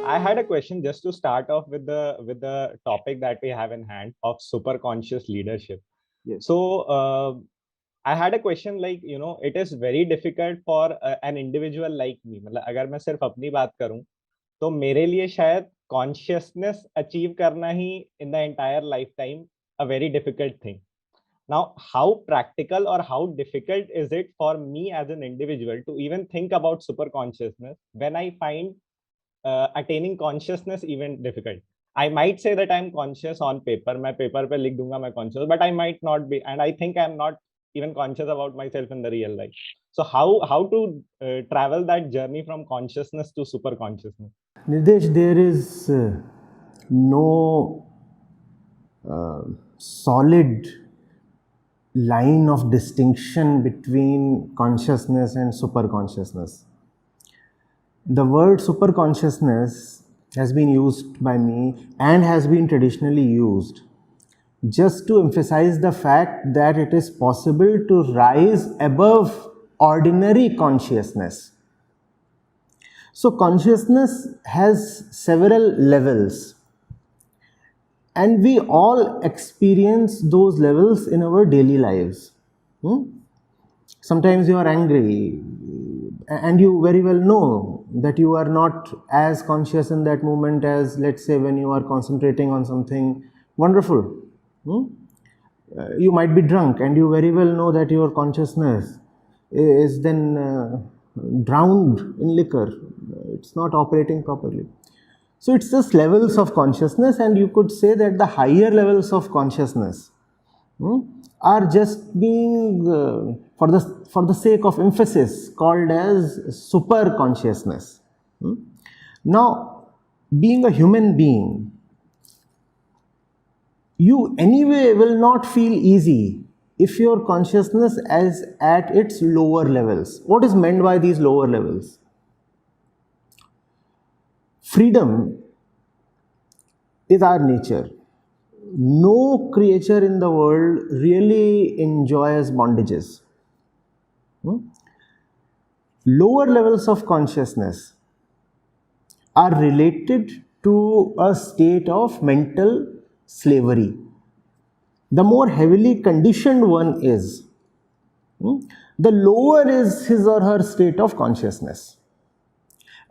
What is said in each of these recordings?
I had a question just to start off with the topic that we have in hand of super conscious leadership. Yes. So I had a question like, it is very difficult for an individual like me. मतलब अगर मैं सिर्फ अपनी बात करूं तो मेरे लिए शायद consciousness achieve करना ही in the entire lifetime a very difficult thing. Now, how practical or how difficult is it for me as an individual to even think about super consciousness when I find attaining consciousness even difficult? I might say that I'm conscious on paper. मैं paper पे लिख दूंगा मैं conscious, but I might not be, and I think I'm not even conscious about myself in the real life. So how to travel that journey from consciousness to super consciousness? Nidesh, there is no solid line of distinction between consciousness and superconsciousness. The word superconsciousness has been used by me and has been traditionally used just to emphasize the fact that it is possible to rise above ordinary consciousness. So consciousness has several levels, and we all experience those levels in our daily lives. Sometimes you are angry and you very well know that you are not as conscious in that moment as, let's say, when you are concentrating on something wonderful. You might be drunk and you very well know that your consciousness is then drowned in liquor. It's not operating properly. So it's just levels of consciousness, and you could say that the higher levels of consciousness are just being, for the sake of emphasis, called as super consciousness. Now, being a human being, you anyway will not feel easy if your consciousness is at its lower levels. What is meant by these lower levels? Freedom is our nature. No creature in the world really enjoys bondages. Lower levels of consciousness are related to a state of mental slavery. The more heavily conditioned one is, the lower is his or her state of consciousness.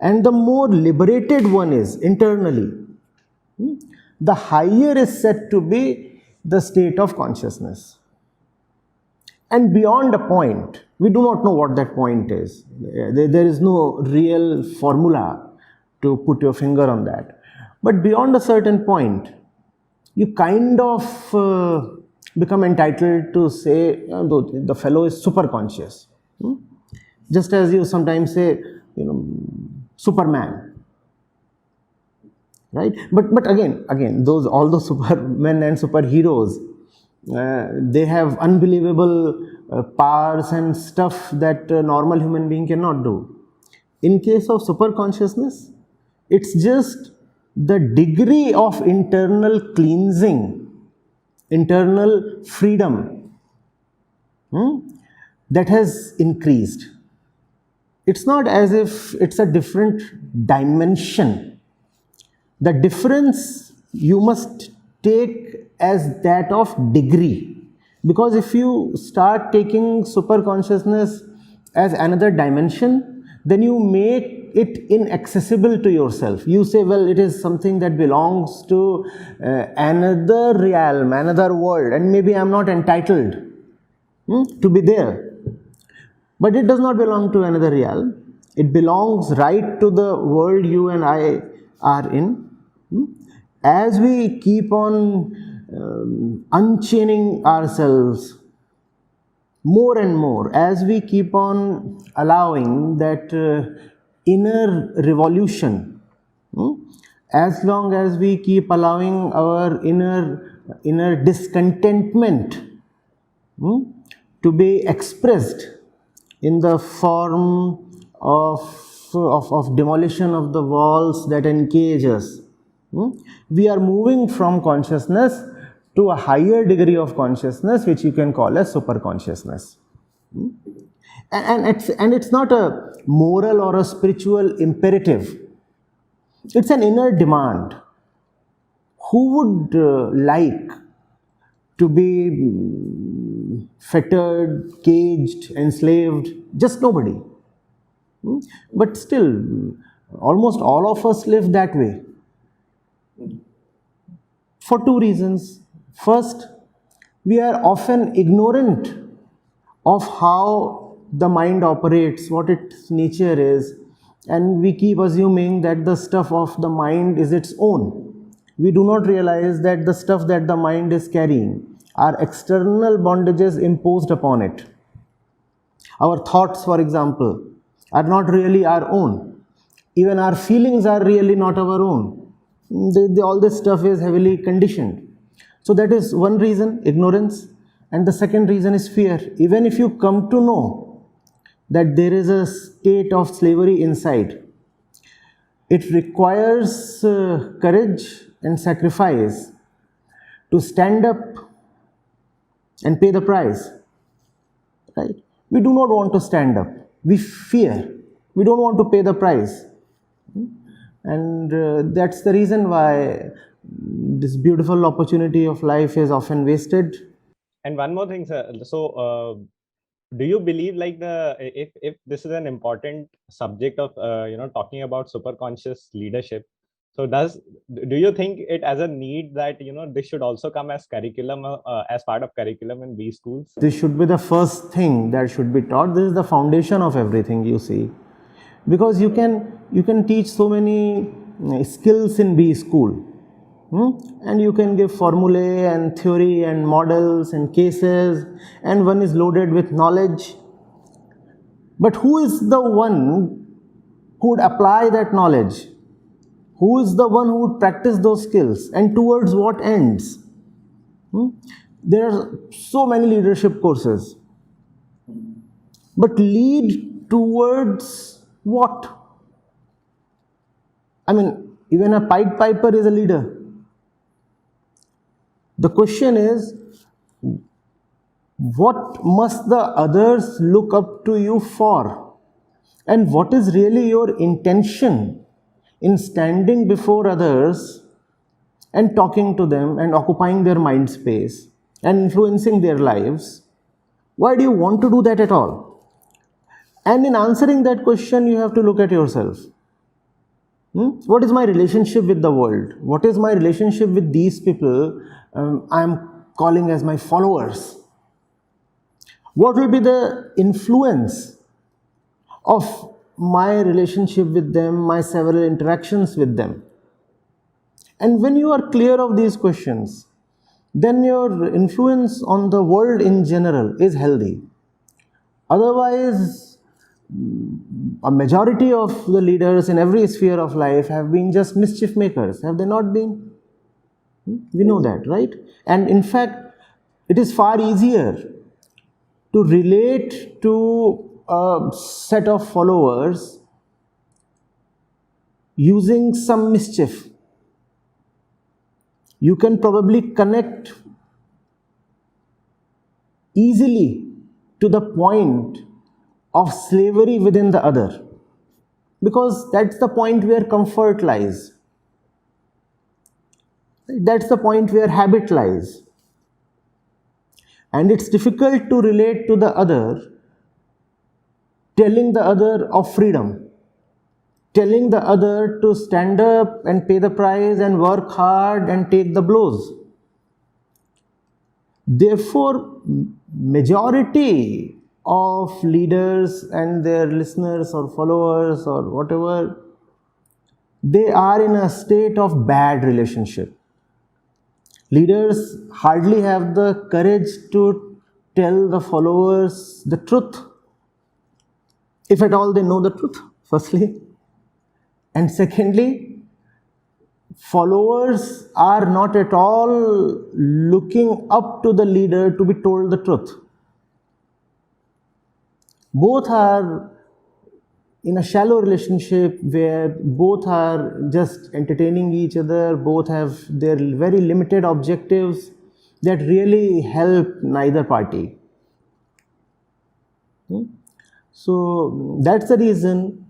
And the more liberated one is internally, the higher is said to be the state of consciousness. And beyond a point, we do not know what that point is. There is no real formula to put your finger on that. But beyond a certain point, you kind of become entitled to say, the fellow is super conscious. Just as you sometimes say, Superman. Right? But again, all those supermen and superheroes, they have unbelievable powers and stuff that a normal human being cannot do. In case of super consciousness, it's just the degree of internal cleansing, internal freedom that has increased. It's not as if it's a different dimension. The difference you must take as that of degree, because if you start taking super consciousness as another dimension, then you make it inaccessible to yourself. You say, well, it is something that belongs to another realm, another world, and maybe I'm not entitled to be there. But it does not belong to another realm. It belongs right to the world you and I are in. As we keep on unchaining ourselves more and more, as we keep on allowing that inner revolution, as long as we keep allowing our inner discontentment to be expressed in the form of demolition of the walls that encage us, we are moving from consciousness to a higher degree of consciousness, which you can call as super consciousness. And it's not a moral or a spiritual imperative It's an inner demand. Who would like to be fettered, caged, enslaved? Just nobody. But still, almost all of us live that way for two reasons. First, we are often ignorant of how the mind operates, what its nature is, and we keep assuming that the stuff of the mind is its own. We do not realize that the stuff that the mind is carrying are external bondages imposed upon it. Our thoughts, for example, are not really our own. Even our feelings are really not our own. All this stuff is heavily conditioned. So that is one reason, ignorance. And the second reason is fear. Even if you come to know that there is a state of slavery inside, it requires courage and sacrifice to stand up and pay the price. Right? We do not want to stand up. We fear. We don't want to pay the price. And that's the reason why this beautiful opportunity of life is often wasted. And one more thing, sir. So, do you believe like if this is an important subject of talking about superconscious leadership, so do you think it as a need that this should also come as curriculum as part of curriculum in B schools? This should be the first thing that should be taught. This is the foundation of everything, you see, because you can teach so many skills in B school. And you can give formulae and theory and models and cases, and one is loaded with knowledge. But who is the one who would apply that knowledge? Who is the one who would practice those skills, and towards what ends? There are so many leadership courses, but lead towards what? I mean, even a Pied Piper is a leader. The question is, what must the others look up to you for? And what is really your intention in standing before others and talking to them and occupying their mind space and influencing their lives? Why do you want to do that at all? And in answering that question, you have to look at yourself. What is my relationship with the world? What is my relationship with these people I am calling as my followers? What will be the influence of my relationship with them, my several interactions with them? And when you are clear of these questions, then your influence on the world in general is healthy. Otherwise, a majority of the leaders in every sphere of life have been just mischief makers, have they not been? We know that, right? And in fact, it is far easier to relate to a set of followers using some mischief. You can probably connect easily to the point of slavery within the other, because that's the point where comfort lies. That's the point where habit lies. And it's difficult to relate to the other, telling the other of freedom, telling the other to stand up and pay the price and work hard and take the blows. Therefore, majority of leaders and their listeners or followers or whatever, they are in a state of bad relationship. Leaders hardly have the courage to tell the followers the truth, if at all they know the truth, firstly. And secondly, followers are not at all looking up to the leader to be told the truth. Both are in a shallow relationship where both are just entertaining each other, both have their very limited objectives that really help neither party. So that's the reason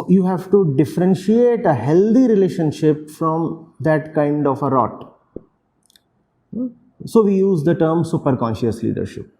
you have to differentiate a healthy relationship from that kind of a rot. So we use the term superconscious leadership.